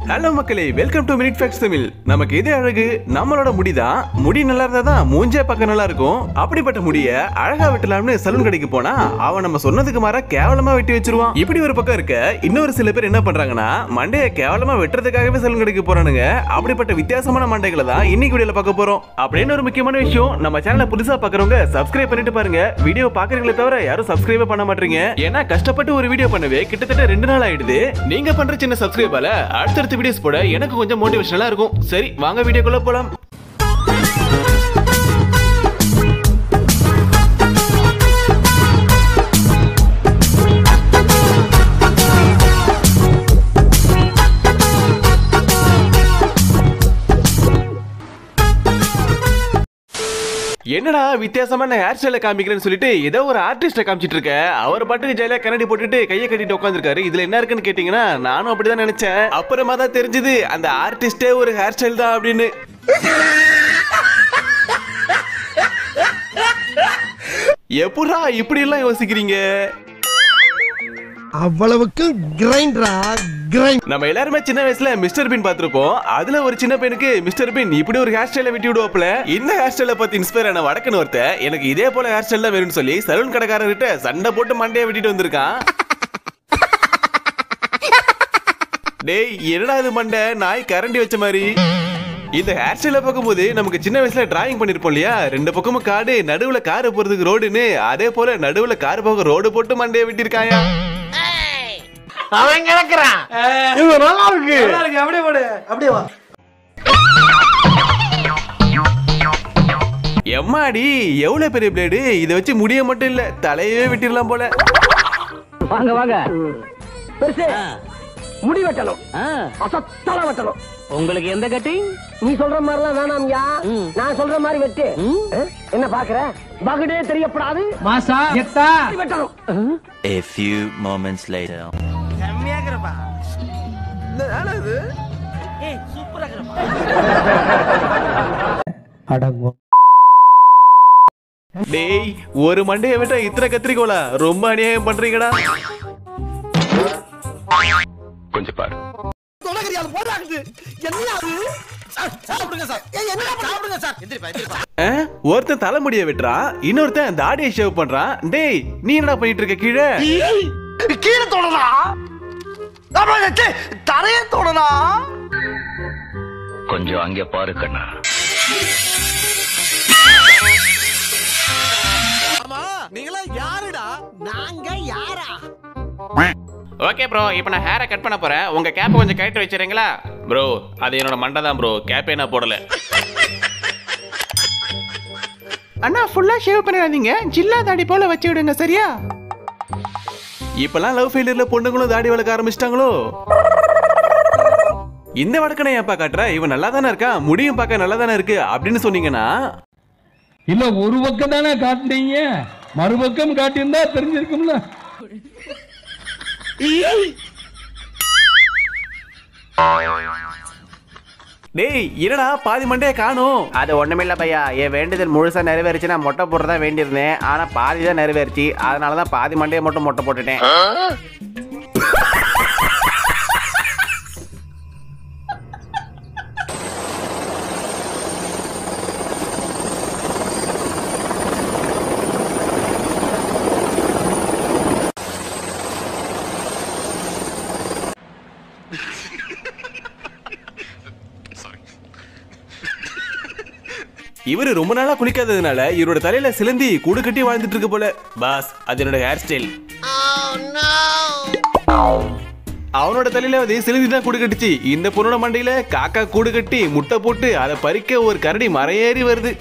Hello மக்களே, welcome to minute facts Tamil. நமக்கு எது அழகு? நம்மளோட முடிதான். முடி நல்லா இருந்தா தான் மூஞ்சே பார்க்க நல்லா இருக்கும். அப்படிப்பட்ட முடிய அழகா வெட்டலாம்னு சலூன் கடைக்கு போனா அவன் நம்ம சொன்னதுக்கு மாற கேவலமா வெட்டி வச்சிருவான். இப்படி ஒரு பக்கம் இருக்க, இன்னொரு சில பேர் என்ன பண்றாங்கன்னா மண்டைய கேவலமா வெட்டுறதுக்காகவே சலூன் கடைக்கு போறானுங்க. அப்படிப்பட்ட வித்தியாசமான மண்டைகளை தான் இன்னைக்கு வீடியோல பார்க்க போறோம். அப்படின்னு ஒரு முக்கியமான விஷயம், நம்ம சேனலை புதுசா பாக்குறவங்க சப்ஸ்கிரைப் பண்ணிட்டு பாருங்க. வீடியோ பாக்குறீங்களே தவிர யாரும் சப்ஸ்கிரைப் பண்ண மாட்டீங்க. ஏன்னா கஷ்டப்பட்டு ஒரு வீடியோ பண்ணவே கிட்டத்தட்ட 2 நாள் ஆயிடுது. நீங்க பண்ற சின்ன சப்ஸ்கிரைபால அடுத்த வீடியோஸ் போட எனக்கு கொஞ்சம் மோட்டிவேஷனலா இருக்கும். சரி வாங்க வீடியோக்குள்ள போலாம். என்னடா வித்தியாசமான ஹேர் ஸ்டைல காமிக்கிறேன்னு சொல்லிட்டு ஏதோ ஒரு ஆர்டிஸ்ட காமிச்சிட்டு இருக்க. அவர் பாட்டுக்கு ஜெயில கண்ணாடி போட்டுட்டு கையை கட்டிட்டு உட்காந்துருக்காரு. இதுல என்ன இருக்குன்னு கேட்டீங்கன்னா நானும் அப்படிதான் நினைச்சேன். அப்புறமா தான் தெரிஞ்சது அந்த ஆர்டிஸ்டே ஒரு ஹேர் ஸ்டைல் தான் அப்படின்னு. எப்படா இப்படி எல்லாம் யோசிக்கிறீங்க? அவ்வளவுக்கு கிரைண்டரா கிரைண்ட். நம்ம எல்லாருமே சின்ன வயசுல மிஸ்டர் பீன் பார்த்திருப்போம். அதுல ஒரு சின்ன பையனுக்கு மிஸ்டர் பீன் இப்படி ஒரு ஹேர் ஸ்டைல வெட்டி விடுவாப்ல. இந்த ஹேர் ஸ்டைல பத்தி இன்ஸ்பயர் ஆன வடக்குன்னு ஒருத்தன் எனக்கு இதே போல ஹேர் ஸ்டைல் தான் வேணும்னு சொல்லி சலூன் கடைக்காரர்கிட்ட சண்டை போட்டு மண்டையை வெட்டிட்டு வந்திருக்கான். டேய் என்னடா இது மண்டை, நாய் கரண்டி வச்ச மாதிரி. இந்த ஹேர் ஸ்டைல பார்க்கும்போது நமக்கு சின்ன வயசுல டிராயிங் பண்ணிருப்போம் இல்லையா, 2 பக்கமும் காடு, நடுவுல காரு போறதுக்கு ரோடுன்னு. அதே போல நடுவுல கார் போக ரோடு போட்டு மண்டையை வெட்டிருக்காயா. அவன் கிடக்குறான். இது நல்லா இருக்கு. அப்படியே போடு, அப்படியே வா. எம்மாடி எவ்வளவு பெரிய பிளேடு. இதை வச்சு முடிய மட்டும் இல்ல தலையவே வெட்டிடலாம் போல. வாங்க வாங்க. பெருசு முடி வெட்டணும், அசத்தல வெட்டணும். உங்களுக்கு எந்த கட்டிங்? நீ சொல்ற மாதிரி எல்லாம் வேணாம்யா, நான் சொல்ற மாதிரி வெட்டு. என்ன பாக்குற? பகடே தெரியப்படாது. மாசா எத்தா வெட்டணும். A few moments later. செம்மையாக்குறப்பா. இந்த வேலை இது. ஏய் சூப்பரா இருக்குப்பா. அடங்கோ. டேய் ஒரு மண்டைய விட்டா இத்தனை கத்திரிக்கோளா? ரொம்ப அநியாயம் பண்றீங்கடா. கொஞ்சம் பாரு. தொடங்கறியால போடாகுது. என்னடா அது? சாப்பிடுங்க சார். ஏய் என்னடா சாப்பிடுங்க சார். எந்திரிப்பா எந்திரிப்பா. ஒருத்தன் தலைமுடியை வெட்டுறான், இன்னொருத்தன் தாடியை ஷேவ் பண்றான். டேய் நீ என்னடா பண்ணிட்டு இருக்க? கீழே கீழே தொடடா. தரைய தொடடா. கொஞ்சம் அங்கே பாரு கண்ணா. ஆமா நீங்களா யாருடா? நாங்க யாரா? ஓகே ப்ரோ, இப்போ நான் ஹேரை கட் பண்ண போறேன். உங்க கேப்பை கொஞ்சம் கழட்டி வச்சிருங்களா? ப்ரோ அது என்னோட மண்டை தான் ப்ரோ, கேப்பே நான் போடல. அண்ணா ஃபுல்லா ஷேவ் பண்ணிடாதீங்க, ஜில்லா தாடி போல வச்சு விடுங்க சரியா? இப்பெல்லாம் லவ் ஃபெயிலியர்ல பொண்ணுங்களும் தாடி வளர்க்க ஆரம்பிச்சிட்டாங்களோ. இந்த வடக்கனை ஏப்பா காட்டுற? இவன் நல்லா தானே இருக்கான், முடியும் பார்க்க நல்லா தானே இருக்கு அப்படின்னு சொன்னீங்கன்னா இல்ல ஒரு பக்கம் தானே காட்டுனீங்க, மறுபக்கம் காட்டியிருந்தா தெரிஞ்சிருக்கும்ல. டேய் என்னடா பாதி மண்டைய காணோம்? அது ஒண்ணுமில்ல பையா, என் வேண்டுதல் முழுசா நிறைவேறிச்சு. நான் மொட்டை போடுறதா வேண்டியிருந்தேன், ஆனா பாதி தான் நிறைவேறிச்சு. அதனாலதான் பாதி மண்டையை மட்டும் மொட்டை போட்டுட்டேன். இவரு ரொம்ப நாளா குளிக்காததுனால இவரோட தலையில சிலந்தி கூடு கட்டி வாழ்ந்துட்டு இருக்கு போல. பாஸ் அது என்னோட ஹேர் ஸ்டைல். அவனோட தலையில வந்து சிலந்தி தான் கூடு கட்டுச்சு. இந்த பொண்ணோட மண்டையில காக்கா கூடு கட்டி முட்டை போட்டு அதை பறிக்க ஒரு கரடி மறையேறி வருது.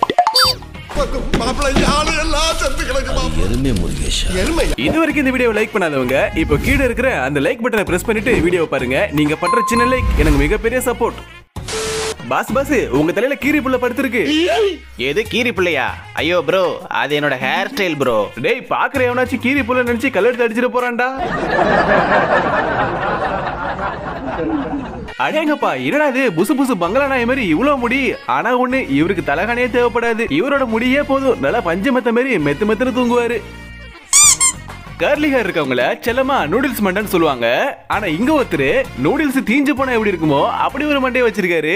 இது வரைக்கும் இந்த வீடியோ லைக் பண்ணாதவங்க இப்போ கீழே இருக்கிற அந்த லைக் பட்டனை பிரஸ் பண்ணிட்டு வீடியோ பாருங்க. நீங்க பண்ற சின்ன லைக் எனக்கு மிகப்பெரிய சப்போர்ட். பாஸ் பாஸ் உங்க தலையில கீரி புள்ள படுத்திருக்கு. எது கீரி பிள்ளையா? ஐயோ ப்ரோ அது என்னோட ஹேர் ஸ்டைல் ப்ரோ. டேய் பாக்குற எவனாச்சும் கீரி புள்ள நினைச்சு கல்லெடுத்து அடிச்சிட்டு போறான்டா. அடேங்கப்பா என்னடா இது புசு புசு பங்களா நாய் மாதிரி இவ்வளவு முடி. ஆனா ஒண்ணு, இவருக்கு தலகாணியே தேவைப்படாது. இவரோட முடியே போதும், நல்லா பஞ்சு மெத்த மாதிரி மெத்து மெத்துன்னு தூங்குவாரு. கர்லி ஹேர் இருக்கவங்கள செல்லமா நூடுல்ஸ் மண்டைன்னு சொல்லுவாங்க. ஆனா இங்க ஒருத்தர் நூடுல்ஸ் தீஞ்சு போனா எப்படி இருக்குமோ அப்படி ஒரு மண்டையை வச்சிருக்காரு.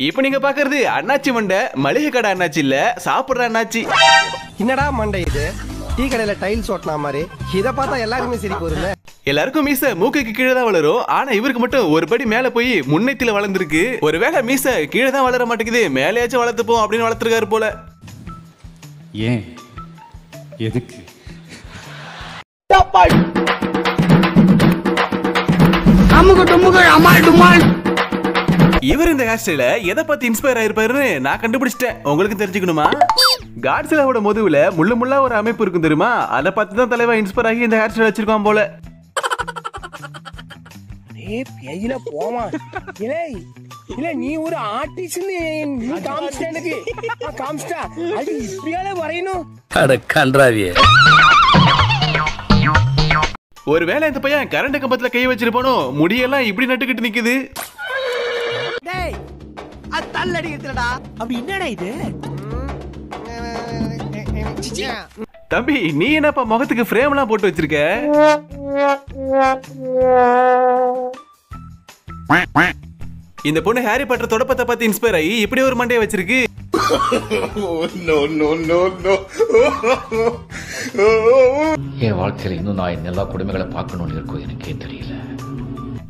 இப்ப நீங்க பாக்குறது அண்ணாச்சி மண்டை, மளிகை கடை அண்ணாச்சி இல்ல, சாப்பிடுற அண்ணாச்சி. என்னடா மண்டை இது? டீ கடையில டைல்ஸ் ஓட்டினா மாதிரி. இத பார்த்தா எல்லாருக்குமே சிரிப்பு வருது. எல்லாருக்கும் மீச மூக்குக்கு கீழே தான் வளரும். ஆனா இவருக்கு மட்டும் ஒரு படி மேல போய் முன்னைத்தில வளர்ந்துருக்கு. ஒருவேளை மீச கீழே தான் வளர மாட்டேங்குது, மேலேயாச்சும் வளர்த்துப்போம் அப்படின்னு வளர்த்துருக்காரு போல. ஏன் எதுக்கு? இவர் இந்த ஹேர் ஸ்டைல எதை பத்தி இன்ஸ்பயர் ஆயிருப்பாருன்னு நான் கண்டுபிடிச்சிட்டேன். உங்களுக்கு தெரிஞ்சுக்கணுமா? காட்ஸிலாவோட முதுகுல முள்ளு முள்ளா ஒரு அமைப்பு இருக்கும் தெரியுமா? அதை பார்த்து தான் தலைவா இன்ஸ்பயர் ஆகி இந்த ஹேர் ஸ்டைல் வச்சிருக்கான் போல. பேஜில போமா இல்ல நீ ஒரு ஆர்டிஸ்ட் நீ காமிச்சிட்ட எனக்கு காமிச்சிட்டா அது இப்படியால வரையணும். அட கன்றாவியே. ஒருவேளை இந்த பையன் கரண்ட் கம்பத்துல கை வச்சிருப்பானோ? முடியெல்லாம் இப்படி நட்டுக்கிட்டு நிக்குது. டேய் அது தள்ளடிக்குதுடா. அப்படி என்னடா இது? தம்பி நீ என்னப்பா முகத்துக்கு ஃப்ரேம் எல்லாம் போட்டு வச்சிருக்க? இந்த பொண்ணு ஹாரி பாட்டர் தொடப்பத்தை பார்த்து இன்ஸ்பயர் ஆகி இப்படி ஒரு மண்டையை வச்சிருக்கு. என் வாழ்க்கையில இன்னும் நான் எல்லா குடும்பங்களை பார்க்கணும்னு இருக்கும் எனக்கே தெரியல.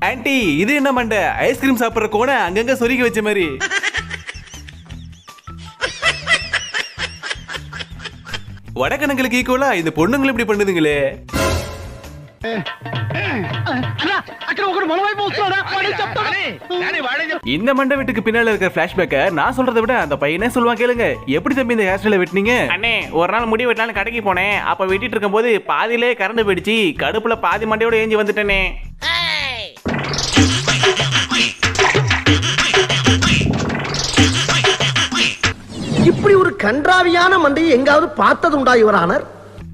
ஆன்ட்டி இது என்ன மண்டை? ஐஸ்கிரீம் சாப்பிடுற கோண அங்கங்க சொருகி வச்ச மாதிரி. வடக்கணங்களுக்கு ஈக்குவலா இந்த பொண்ணுங்களும் இப்படி பண்ணுதுங்களே. இந்த மண்டை வீட்டுக்கு பின்னால இருக்கிற பிளாஷ்பேக்க நான் சொல்றதை விட அந்த பையனே சொல்லுவான் கேளுங்க. எப்படி தம்பி இந்த ஹேர் ஸ்டைல வெட்டினீங்க? அண்ணே ஒரு நாள் முடி வெட்டலான்னு கடைக்கு போனேன். அப்ப வெட்டிட்டு இருக்கும் போது பாதியிலே கரண்ட் போயிடுச்சு. கடுப்புல பாதி மண்டையோட ஏஞ்சி வந்துட்டேனே. இப்படி ஒரு கன்றாவியான மண்டையை எங்காவது பார்த்தது உண்டா யுவரானர்?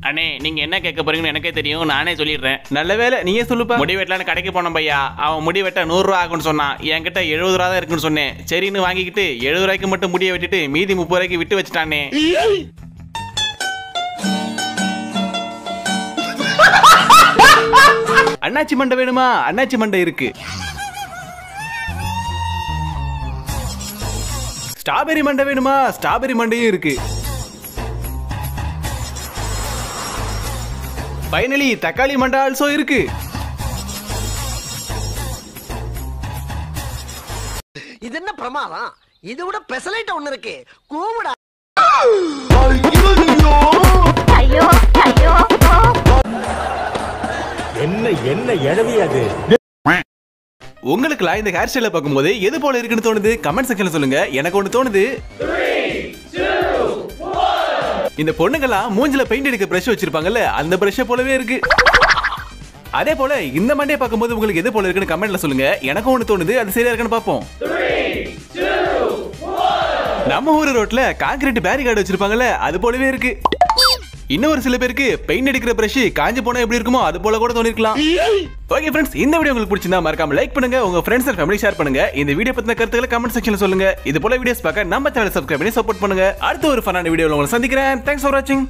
அண்ணே நீங்க என்ன கேட்க போறீங்கன்னு எனக்கே தெரியும், நானே சொல்லிடுறேன். நல்ல வேலை நீயே சொல்லுப்பா. முடி வெட்டலான்னு கடைக்கு போனோம் பையா. அவன் முடி வெட்ட 100 ரூபா ஆகும்னு சொன்னான். என்கிட்ட 70 ரூபா தான் இருக்குன்னு சொன்னேன். சரின்னு வாங்கிக்கிட்டு 70 ரூபாய்க்கு மட்டும் முடிய வெட்டிட்டு மீதி 30 ரூபாய்க்கு விட்டு வச்சுட்டானே. அண்ணாச்சி மண்டை வேணுமா? அண்ணாச்சி மண்டை இருக்கு. ஸ்ட்ராபெரி மண்டை வேணுமா? ஸ்ட்ராபெரி மண்டையும் இருக்கு. ஃபைனலி தக்காளி மண்டை ஆல்சோ இருக்கு. இது என்ன பிரமாதம்? இதை விட பெசலைட் ஒண்ணு இருக்கு. கூவுடா. என்ன எழவியாது? உங்களுக்குலாம் இந்த ஹேர் ஸ்டைல பார்க்கும்போது எது போல இருக்குன்னு தோணுது? கமெண்ட் செக்ஷன்ல சொல்லுங்க. எனக்கு ஒண்ணு தோணுது. இந்த பொண்ணுங்கெல்லாம் மூஞ்சில பெயிண்ட் அடிக்க பிரஷ் வச்சிருப்பாங்கல்ல, அந்த பிரஷ் போலவே இருக்கு. அதே போல இந்த மண்டையை பார்க்கும்போது உங்களுக்கு எது போல இருக்குன்னு கமெண்ட்ல சொல்லுங்க. எனக்கும் ஒண்ணு தோணுது, அது சரியா இருக்குன்னு பாப்போம். நம்ம ஊர் ரோட்ல கான்கிரீட் பேரிகார்டு வச்சிருப்பாங்கல்ல, அது போலவே இருக்கு. இன்னும் ஒரு சில பேருக்கு பெயிண்ட் அடிக்கிற பிரஷ் காஞ்சு போனா எப்படி இருக்குமோ அது போல கூட தோணிருக்கலாம். ஓகே ஃப்ரெண்ட்ஸ், இந்த வீடியோ உங்களுக்கு பிடிச்சிருந்தா மறக்காம லைக் பண்ணுங்க, உங்க ஃப்ரெண்ட்ஸ் அண்ட் ஃபேமிலி ஷேர் பண்ணுங்க. இந்த வீடியோ பத்தின கருத்துக்களை கமெண்ட் செக்ஷன்ல சொல்லுங்க. இது போல வீடியோஸ் பார்க்க நம்ம சேனலை சப்ஸ்கிரைப் பண்ணி சப்போர்ட் பண்ணுங்க. அடுத்த ஒரு ஃபன்னான வீடியோல உங்களை சந்திக்கிறேன். தேங்க்ஸ் ஃபார் வாட்சிங்.